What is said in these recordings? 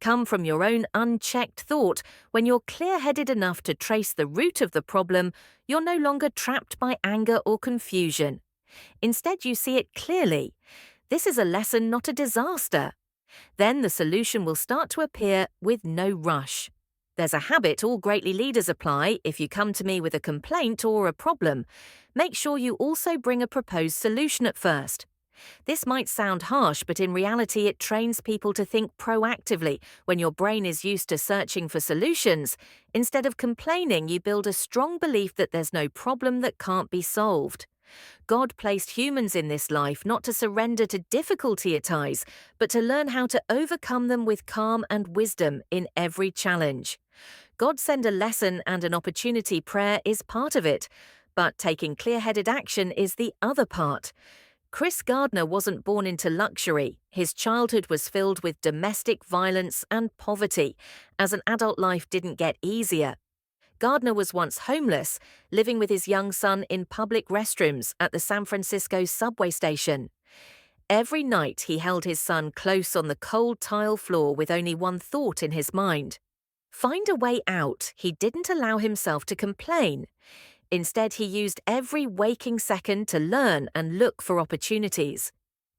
come from your own unchecked thought, when you're clear-headed enough to trace the root of the problem, you're no longer trapped by anger or confusion. Instead, you see it clearly. This is a lesson, not a disaster. Then the solution will start to appear with no rush. There's a habit all greatly leaders apply. If you come to me with a complaint or a problem, make sure you also bring a proposed solution at first. This might sound harsh, but in reality it trains people to think proactively. When your brain is used to searching for solutions, instead of complaining, you build a strong belief that there's no problem that can't be solved. God placed humans in this life not to surrender to difficulty at times, but to learn how to overcome them with calm and wisdom in every challenge. God send a lesson and an opportunity prayer is part of it, but taking clear-headed action is the other part. Chris Gardner wasn't born into luxury. His childhood was filled with domestic violence and poverty, as an adult life didn't get easier. Gardner was once homeless, living with his young son in public restrooms at the San Francisco subway station. Every night he held his son close on the cold tile floor with only one thought in his mind. Find a way out. He didn't allow himself to complain. Instead, he used every waking second to learn and look for opportunities.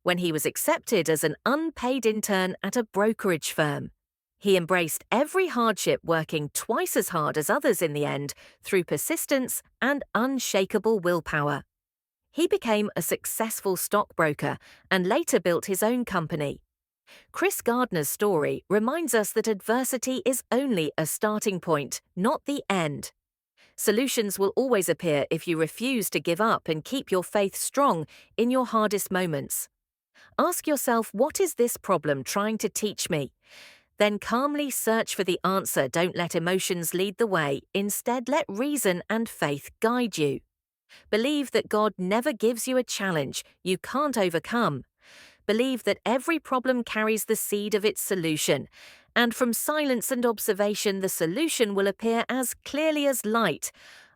When he was accepted as an unpaid intern at a brokerage firm, he embraced every hardship, working twice as hard as others in the end through persistence and unshakable willpower. He became a successful stockbroker and later built his own company. Chris Gardner's story reminds us that adversity is only a starting point, not the end. Solutions will always appear if you refuse to give up and keep your faith strong in your hardest moments. Ask yourself, what is this problem trying to teach me? Then calmly search for the answer. Don't let emotions lead the way. Instead, let reason and faith guide you. Believe that God never gives you a challenge you can't overcome. Believe that every problem carries the seed of its solution, and from silence and observation the solution will appear as clearly as light.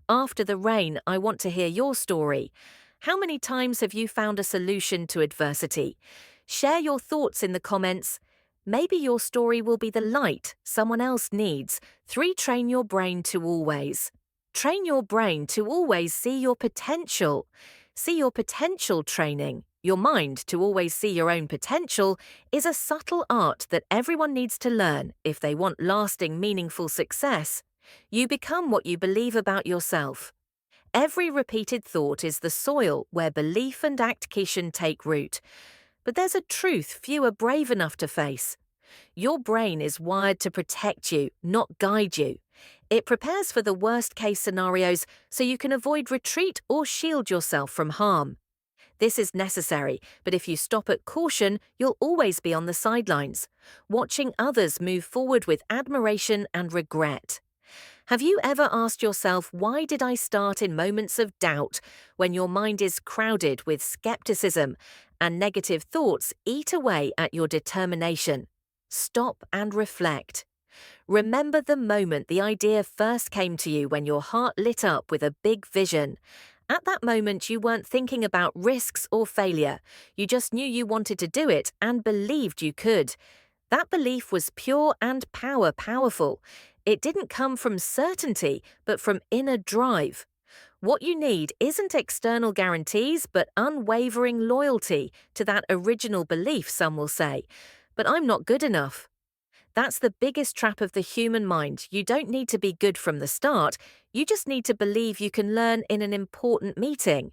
After the rain, I want to hear your story. How many times have you found a solution to adversity? Share your thoughts in the comments. Maybe your story will be the light someone else needs. 3. Train your brain to always. Train your brain to always see your potential. See your potential training. Your mind to always see your own potential is a subtle art that everyone needs to learn if they want lasting, meaningful success. You become what you believe about yourself. Every repeated thought is the soil where belief and action take root. But there's a truth few are brave enough to face. Your brain is wired to protect you, not guide you. It prepares for the worst-case scenarios so you can avoid retreat or shield yourself from harm. This is necessary, but if you stop at caution, you'll always be on the sidelines, watching others move forward with admiration and regret. Have you ever asked yourself, why did I start in moments of doubt, when your mind is crowded with skepticism and negative thoughts eat away at your determination? Stop and reflect. Remember the moment the idea first came to you, when your heart lit up with a big vision. At that moment, you weren't thinking about risks or failure. You just knew you wanted to do it and believed you could. That belief was pure and powerful. It didn't come from certainty, but from inner drive. What you need isn't external guarantees, but unwavering loyalty to that original belief, some will say. But I'm not good enough. That's the biggest trap of the human mind. You don't need to be good from the start. You just need to believe you can learn in an important meeting.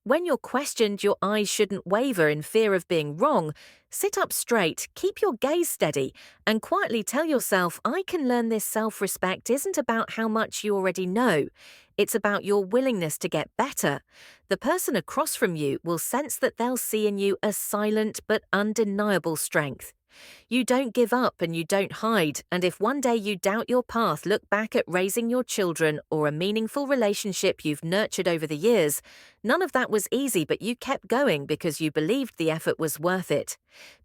When you're questioned, your eyes shouldn't waver in fear of being wrong. Sit up straight, keep your gaze steady, and quietly tell yourself, I can learn this. Self-respect isn't about how much you already know. It's about your willingness to get better. The person across from you will sense that they'll see in you a silent but undeniable strength. You don't give up and you don't hide, and if one day you doubt your path, look back at raising your children or a meaningful relationship you've nurtured over the years. None of that was easy, but you kept going because you believed the effort was worth it.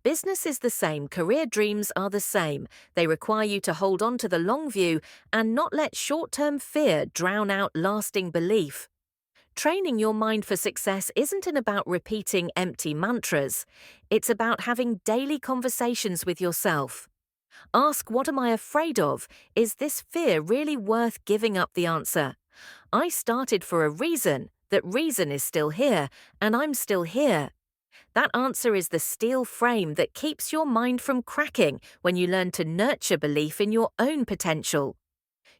Business is the same, career dreams are the same. They require you to hold on to the long view and not let short-term fear drown out lasting belief. Training your mind for success isn't about repeating empty mantras. It's about having daily conversations with yourself. Ask, what am I afraid of? Is this fear really worth giving up the answer? I started for a reason. That reason is still here, and I'm still here. That answer is the steel frame that keeps your mind from cracking when you learn to nurture belief in your own potential.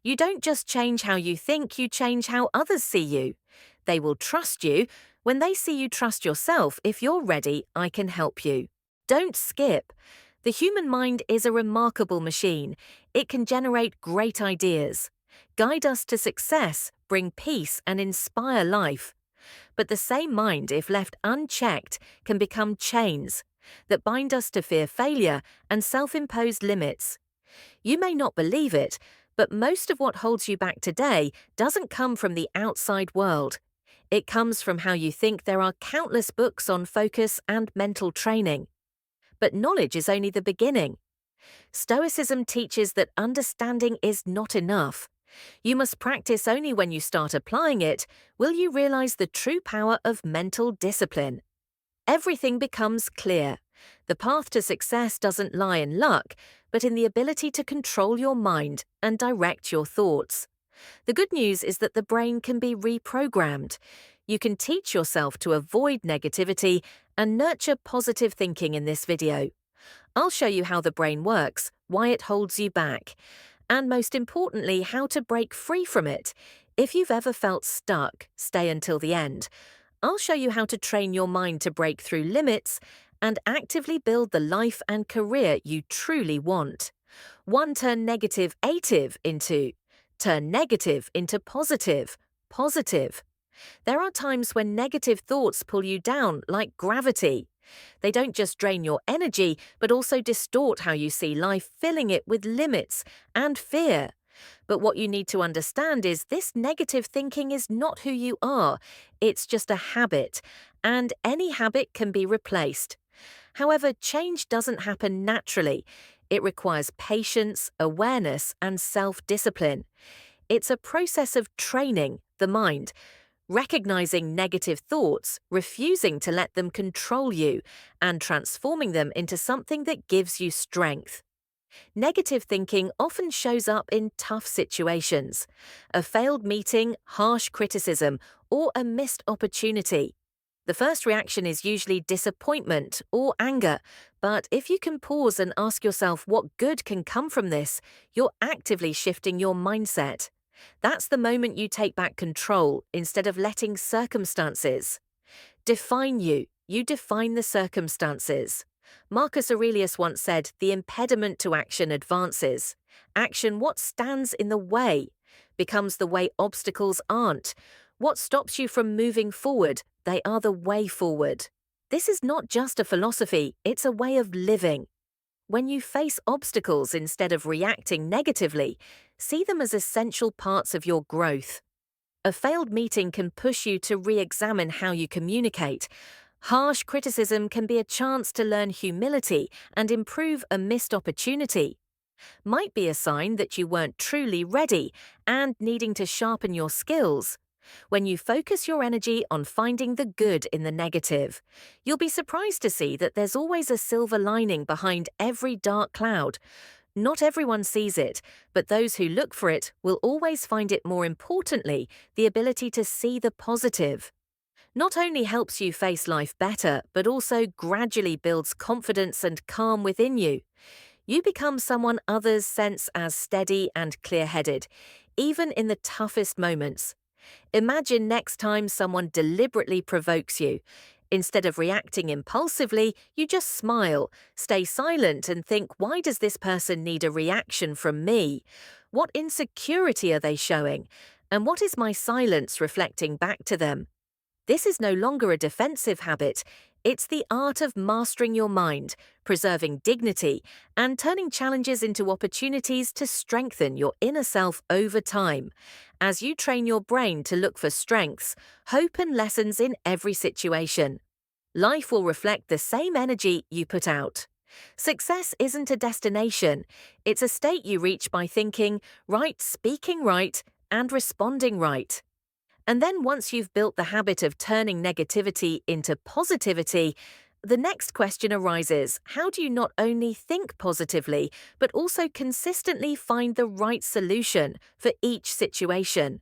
You don't just change how you think, you change how others see you. They will trust you. When they see you trust yourself, if you're ready, I can help you. Don't skip. The human mind is a remarkable machine. It can generate great ideas, guide us to success, bring peace, and inspire life. But the same mind, if left unchecked, can become chains that bind us to fear failure and self-imposed limits. You may not believe it, but most of what holds you back today doesn't come from the outside world. It comes from how you think. There are countless books on focus and mental training. But knowledge is only the beginning. Stoicism teaches that understanding is not enough. You must practice. Only when you start applying it will you realize the true power of mental discipline. Everything becomes clear. The path to success doesn't lie in luck, but in the ability to control your mind and direct your thoughts. The good news is that the brain can be reprogrammed. You can teach yourself to avoid negativity and nurture positive thinking in this video. I'll show you how the brain works, why it holds you back, and most importantly, how to break free from it. If you've ever felt stuck, stay until the end. I'll show you how to train your mind to break through limits and actively build the life and career you truly want. Turn negative into positive. There are times when negative thoughts pull you down like gravity. They don't just drain your energy, but also distort how you see life, filling it with limits and fear. But what you need to understand is this negative thinking is not who you are. It's just a habit, and any habit can be replaced. However, change doesn't happen naturally. It requires patience, awareness, and self-discipline. It's a process of training the mind, recognizing negative thoughts, refusing to let them control you, and transforming them into something that gives you strength. Negative thinking often shows up in tough situations: a failed meeting, harsh criticism, or a missed opportunity. The first reaction is usually disappointment or anger, but if you can pause and ask yourself what good can come from this, you're actively shifting your mindset. That's the moment you take back control instead of letting circumstances define you. You define the circumstances. Marcus Aurelius once said, "The impediment to action advances. Action, what stands in the way, becomes the way obstacles aren't. What stops you from moving forward, they are the way forward." This is not just a philosophy, it's a way of living. When you face obstacles instead of reacting negatively, see them as essential parts of your growth. A failed meeting can push you to re-examine how you communicate. Harsh criticism can be a chance to learn humility and improve. A missed opportunity might be a sign that you weren't truly ready and needing to sharpen your skills. When you focus your energy on finding the good in the negative, you'll be surprised to see that there's always a silver lining behind every dark cloud. Not everyone sees it, but those who look for it will always find it. More importantly, the ability to see the positive not only helps you face life better, but also gradually builds confidence and calm within you. You become someone others sense as steady and clear-headed, even in the toughest moments. Imagine next time someone deliberately provokes you. Instead of reacting impulsively, you just smile, stay silent, and think, why does this person need a reaction from me? What insecurity are they showing? And what is my silence reflecting back to them? This is no longer a defensive habit. It's the art of mastering your mind, preserving dignity, and turning challenges into opportunities to strengthen your inner self over time. As you train your brain to look for strengths, hope, and lessons in every situation, life will reflect the same energy you put out. Success isn't a destination. It's a state you reach by thinking right, speaking right, and responding right. And then once you've built the habit of turning negativity into positivity, The next question arises: how do you not only think positively, but also consistently find the right solution for each situation?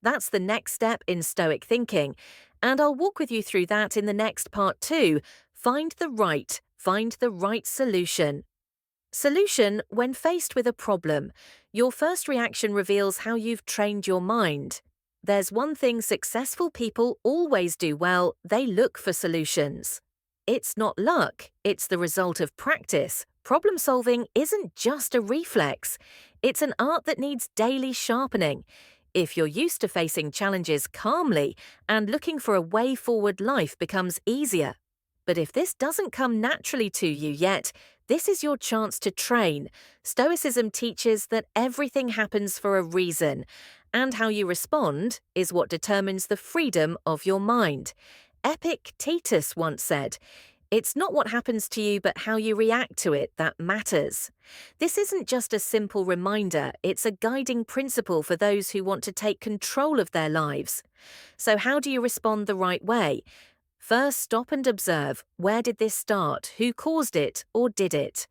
That's the next step in Stoic thinking, and I'll walk with you through that in the next part too. Find the right solution. Solution: when faced with a problem, your first reaction reveals how you've trained your mind. There's one thing successful people always do well: they look for solutions. It's not luck, it's the result of practice. Problem solving isn't just a reflex, it's an art that needs daily sharpening. If you're used to facing challenges calmly and looking for a way forward, life becomes easier. But if this doesn't come naturally to you yet, this is your chance to train. Stoicism teaches that everything happens for a reason, and how you respond is what determines the freedom of your mind. Epictetus once said, "It's not what happens to you, but how you react to it that matters." This isn't just a simple reminder, it's a guiding principle for those who want to take control of their lives. So, how do you respond the right way? First, stop and observe. Where did this start? Who caused it or did it?